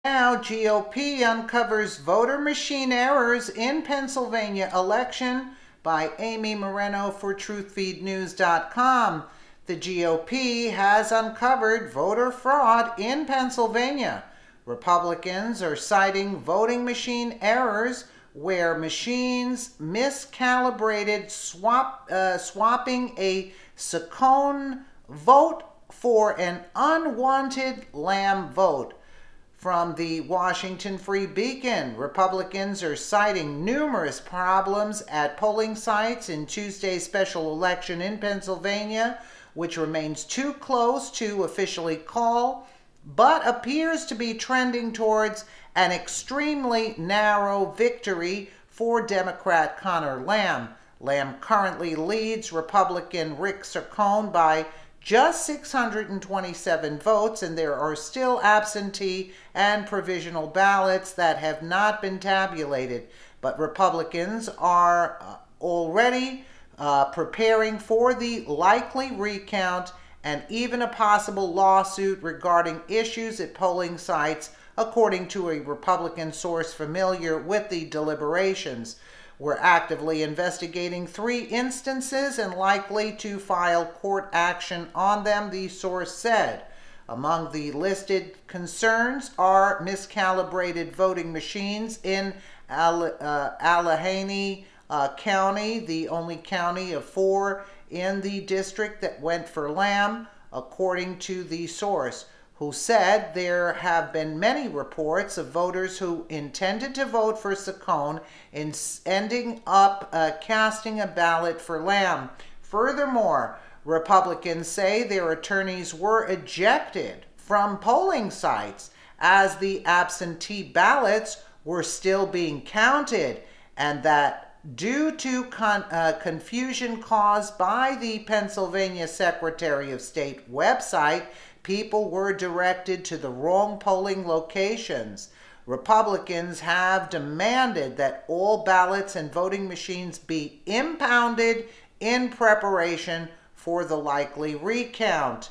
Now, GOP uncovers voter machine errors in Pennsylvania election by Amy Moreno for TruthFeedNews.com. The GOP has uncovered voter fraud in Pennsylvania. Republicans are citing voting machine errors where machines miscalibrated swapping a Saccone vote for an unwanted Lamb vote. From the Washington Free Beacon, Republicans are citing numerous problems at polling sites in Tuesday's special election in Pennsylvania, which remains too close to officially call, but appears to be trending towards an extremely narrow victory for Democrat Connor Lamb. Lamb currently leads Republican Rick Saccone by just 627 votes, and there are still absentee and provisional ballots that have not been tabulated. But Republicans are already preparing for the likely recount and even a possible lawsuit regarding issues at polling sites, according to a Republican source familiar with the deliberations. We're actively investigating 3 instances and likely to file court action on them, the source said. Among the listed concerns are miscalibrated voting machines in Allegheny County, the only county of 4 in the district that went for Lamb, according to the source, who said there have been many reports of voters who intended to vote for Saccone and ending up casting a ballot for Lamb. Furthermore, Republicans say their attorneys were ejected from polling sites as the absentee ballots were still being counted, and that due to confusion caused by the Pennsylvania Secretary of State website, people were directed to the wrong polling locations. Republicans have demanded that all ballots and voting machines be impounded in preparation for the likely recount.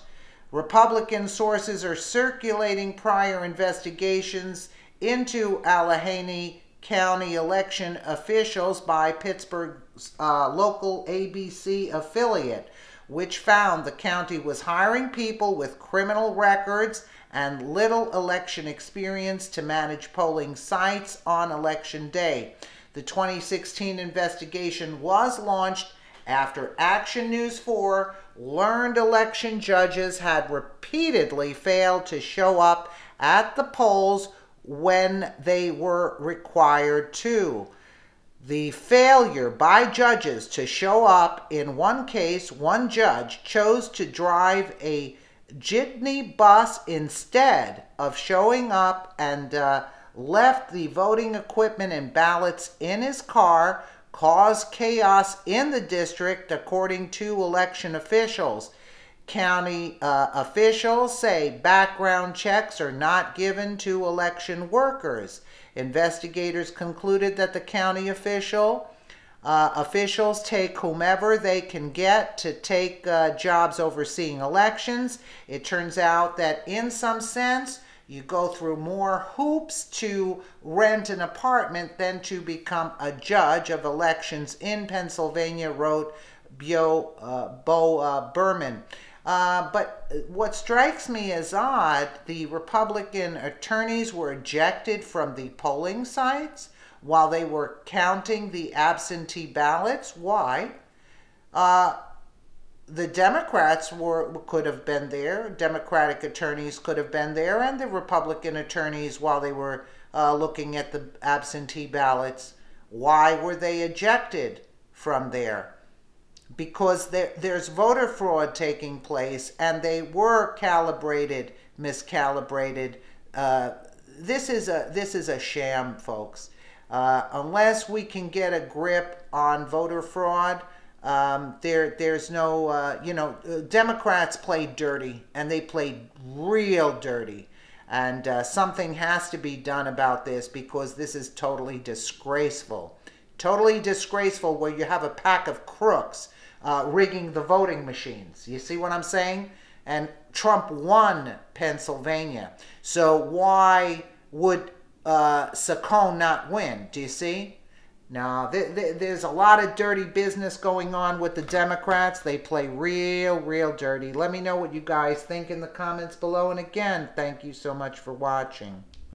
Republican sources are circulating prior investigations into Allegheny County election officials by Pittsburgh's local ABC affiliate, which found the county was hiring people with criminal records and little election experience to manage polling sites on election day. The 2016 investigation was launched after Action News 4 learned election judges had repeatedly failed to show up at the polls when they were required to. The failure by judges to show up, in one case, one judge chose to drive a jitney bus instead of showing up and left the voting equipment and ballots in his car, caused chaos in the district, according to election officials. County officials say background checks are not given to election workers. Investigators concluded that the county officials take whomever they can get to take jobs overseeing elections. It turns out that in some sense, you go through more hoops to rent an apartment than to become a judge of elections in Pennsylvania, wrote Bo Berman. But what strikes me as odd, the Republican attorneys were ejected from the polling sites while they were counting the absentee ballots. Why? The Democrats could have been there. Democratic attorneys could have been there, and the Republican attorneys, while they were looking at the absentee ballots. Why were they ejected from there? Because there's voter fraud taking place, and they were miscalibrated. This is a sham, folks. Unless we can get a grip on voter fraud, there's no, Democrats played dirty, and they played real dirty. And something has to be done about this, because this is totally disgraceful. Totally disgraceful, where you have a pack of crooks rigging the voting machines. You see what I'm saying? And Trump won Pennsylvania. So why would Saccone not win? Do you see? Now, there's a lot of dirty business going on with the Democrats. They play real dirty. Let me know what you guys think in the comments below. And again, thank you so much for watching.